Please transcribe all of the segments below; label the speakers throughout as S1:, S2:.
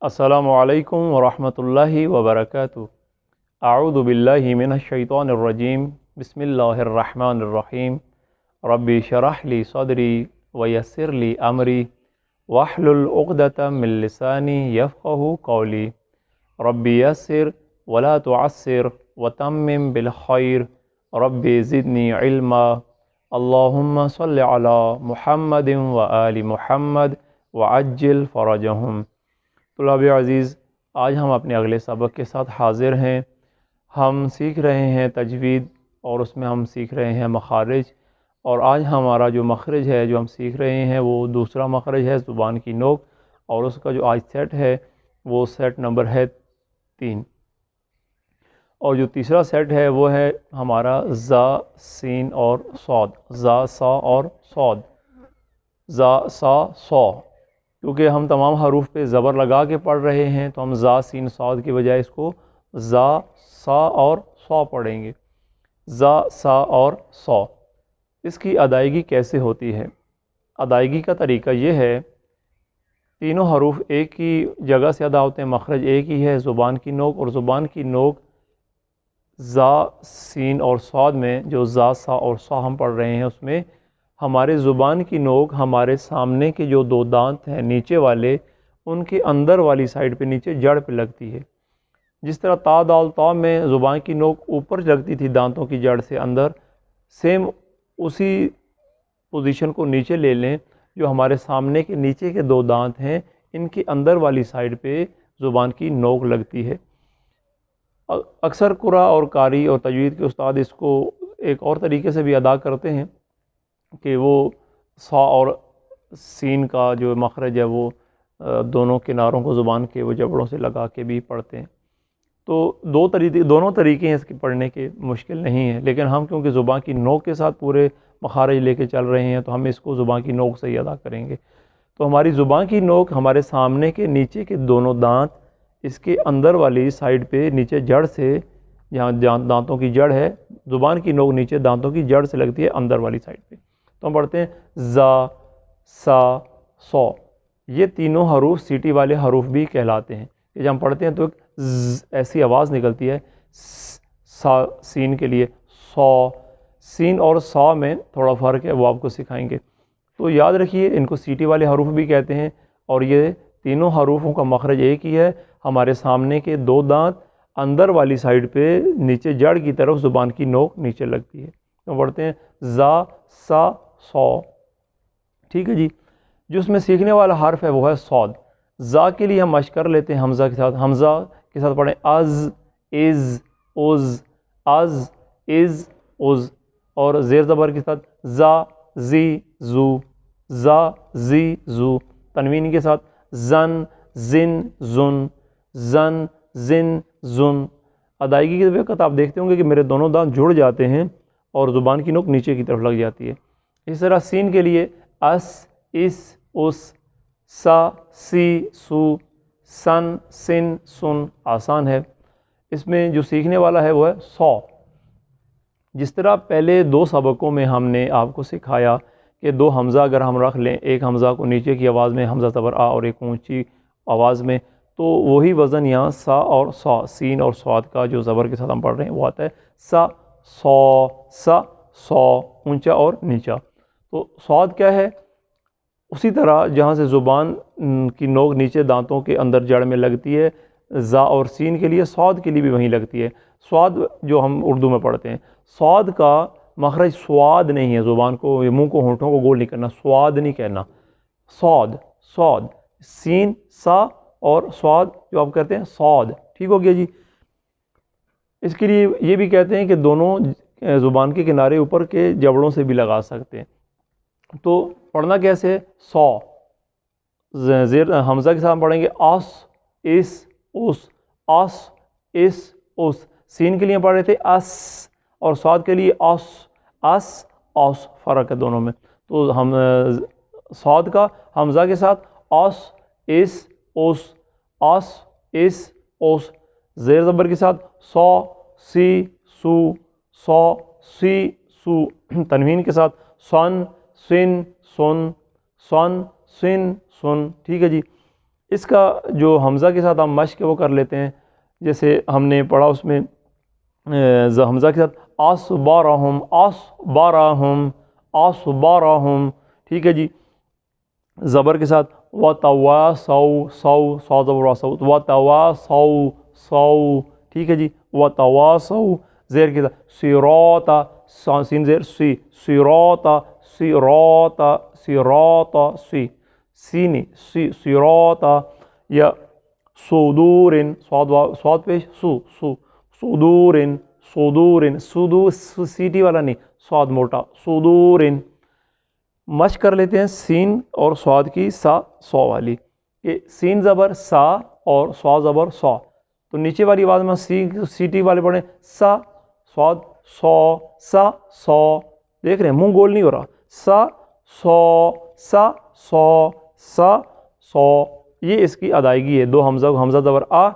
S1: السلام علیکم ورحمۃ اللہ وبرکاتہ۔ اعوذ باللہ من الشیطان الرجیم، بسم اللہ الرحمن الرحیم۔ ربی شرح لی صدری ویسر لی امری واحلل عقدۃ من لسانی یفقہوا قولی۔ ربی یسر ولا تعسر وتمم بالخیر، ربی زدنی علما۔ اللہم صل علی محمد وآل محمد وعجل فرجہم۔ طلاب عزیز، آج ہم اپنے اگلے سبق کے ساتھ حاضر ہیں۔ ہم سیکھ رہے ہیں تجوید، اور اس میں ہم سیکھ رہے ہیں مخارج، اور آج ہمارا جو مخرج ہے جو ہم سیکھ رہے ہیں وہ دوسرا مخرج ہے، زبان کی نوک، اور اس کا جو آج سیٹ ہے وہ سیٹ نمبر ہے 3، اور جو تیسرا سیٹ ہے وہ ہے ہمارا زا، سین اور صاد، زا، سا اور صاد، زا، سا، صا۔ کیونکہ ہم تمام حروف پہ زبر لگا کے پڑھ رہے ہیں تو ہم زا، سین، صاد کی بجائے اس کو زا، سا اور صا پڑھیں گے، زا، سا اور صا۔ اس کی ادائیگی کیسے ہوتی ہے؟ ادائیگی کا طریقہ یہ ہے، تینوں حروف ایک ہی جگہ سے ادا ہوتے ہیں، مخرج ایک ہی ہے، زبان کی نوک، اور زبان کی نوک زا، سین اور صاد میں جو زا، سا اور صا ہم پڑھ رہے ہیں اس میں ہمارے زبان کی نوک ہمارے سامنے کے جو دو دانت ہیں نیچے والے، ان کے اندر والی سائڈ پہ، نیچے جڑ پہ لگتی ہے۔ جس طرح تا، دال، طا میں زبان کی نوک اوپر لگتی تھی دانتوں کی جڑ سے اندر، سیم اسی پوزیشن کو نیچے لے لیں، جو ہمارے سامنے کے نیچے کے دو دانت ہیں ان کے اندر والی سائڈ پہ زبان کی نوک لگتی ہے۔ اکثر قرآ اور قاری اور تجوید کے استاد اس کو ایک اور طریقے سے بھی ادا کرتے ہیں کہ وہ صا اور سین کا جو مخرج ہے وہ دونوں کناروں کو زبان کے وہ جبڑوں سے لگا کے بھی پڑھتے ہیں۔ تو دونوں طریقے ہیں اس کے پڑھنے کے، مشکل نہیں ہیں، لیکن ہم کیونکہ زبان کی نوک کے ساتھ پورے مخارج لے کے چل رہے ہیں تو ہم اس کو زبان کی نوک سے ہی ادا کریں گے۔ تو ہماری زبان کی نوک ہمارے سامنے کے نیچے کے دونوں دانت، اس کے اندر والی سائڈ پہ نیچے جڑ سے، جہاں دانتوں کی جڑ ہے، زبان کی نوک نیچے دانتوں کی جڑ سے لگتی ہے اندر والی سائڈ پہ، تو ہم پڑھتے ہیں زا، سا، صا۔ یہ تینوں حروف سیٹی والے حروف بھی کہلاتے ہیں، کہ جب ہم پڑھتے ہیں تو ایک ایسی آواز نکلتی ہے سا، سین کے لیے صا۔ سین اور صا میں تھوڑا فرق ہے، وہ آپ کو سکھائیں گے، تو یاد رکھیے ان کو سیٹی والے حروف بھی کہتے ہیں، اور یہ تینوں حروفوں کا مخرج ایک ہی ہے، ہمارے سامنے کے دو دانت اندر والی سائڈ پہ نیچے جڑ کی طرف زبان کی نوک نیچے لگتی ہے، تو پڑھتے ہیں زا، سا، صا۔ ٹھیک ہے جی۔ جو اس میں سیکھنے والا حرف ہے وہ ہے صاد۔ زا کے لیے ہم مشق کر لیتے ہیں حمزہ کے ساتھ، حمزہ کے ساتھ پڑھیں از، از، از، از، از، از، اور زیر زبر کے ساتھ زا، زی، زو، زا، زی، زو۔ تنوین کے ساتھ زن، زن، زن، زن، زن، زن۔ ادائیگی کے وقت آپ دیکھتے ہوں گے کہ میرے دونوں دانت جڑ جاتے ہیں اور زبان کی نوک نیچے کی طرف لگ جاتی ہے۔ اس طرح سین کے لیے اس، اس، اس، سا، سی، سو، سن، سن، سن۔ آسان ہے۔ اس میں جو سیکھنے والا ہے وہ ہے صا۔ جس طرح پہلے دو سبقوں میں ہم نے آپ کو سکھایا کہ دو حمزہ اگر ہم رکھ لیں، ایک حمزہ کو نیچے کی آواز میں حمزہ زبر آ اور ایک اونچی آواز میں، تو وہی وزن یہاں سا اور صا، سین اور صاد کا جو زبر کے ساتھ ہم پڑھ رہے ہیں وہ آتا ہے سا، صا، سا، صا، اونچا اور نیچا۔ تو صاد کیا ہے؟ اسی طرح جہاں سے زبان کی نوک نیچے دانتوں کے اندر جڑ میں لگتی ہے، زا اور سین کے لیے، صاد کے لیے بھی وہیں لگتی ہے۔ صاد جو ہم اردو میں پڑھتے ہیں، صاد کا مخرج سواد نہیں ہے، زبان کو، منہ کو، ہونٹوں کو گول نہیں کرنا، سواد نہیں کہنا، صاد، صاد۔ سین، سا اور صاد جو آپ کہتے ہیں صاد۔ ٹھیک ہو گیا جی۔ اس کے لیے یہ بھی کہتے ہیں کہ دونوں زبان کے کنارے اوپر کے جبڑوں سے بھی لگا سکتے ہیں۔ تو پڑھنا کیسے؟ صا، زیر حمزہ کے ساتھ پڑھیں گے آس، اس، اس، آس، اس، اس۔ سین کے لیے پڑھ رہے تھے اس، اور صاد کے لیے آس، اس، آس۔ فرق ہے دونوں میں۔ تو ہم صاد کا حمزہ کے ساتھ آس، اس، اس، آس، اس، اس۔ زیر زبر کے ساتھ صا، سی، سو، صا، سی، سو۔ تنوین کے ساتھ سن، سن، سن، سن، سن، سن۔ ٹھیک ہے جی۔ اس کا جو حمزہ کے ساتھ ہم مشق وہ کر لیتے ہیں، جیسے ہم نے پڑھا اس میں حمزہ کے ساتھ اصبرہم، اصبرہم، اصبرہم، ٹھیک ہے جی۔ زبر کے ساتھ وتواصوا، صو، صا زبر واسو، وتواصوا، صو، ٹھیک ہے جی۔ وتواصوا، زیر کے ساتھ صراط، سین زیر، سی، صراط، صراط، صراط، سی، سین، سی، صراط، یا صدور، صاد پیش، سو، سو، صدور، صدور، صدور، سیٹی والا نہیں، صاد موٹا، صدور۔ مشق کر لیتے ہیں سین اور صاد کی، سا، سو والی، کہ سین زبر سا اور صاد زبر سو، تو نیچے والی آواز میں سیٹی والے پڑھیں، سا، صاد، سو، سا، سو، دیکھ رہے ہیں منہ گول نہیں ہو رہا، سا، سو، سا، سو، سا، سو، یہ اس کی ادائیگی ہے۔ دو حمزہ زبر آ،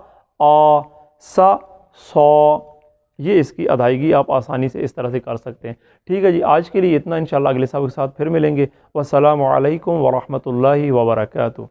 S1: سا، سو، یہ اس کی ادائیگی آپ آسانی سے اس طرح سے کر سکتے ہیں۔ ٹھیک ہے جی، آج کے لیے اتنا، انشاءاللہ اگلے سبق کے ساتھ پھر ملیں گے۔ والسلام علیکم ورحمۃ اللہ وبرکاتہ۔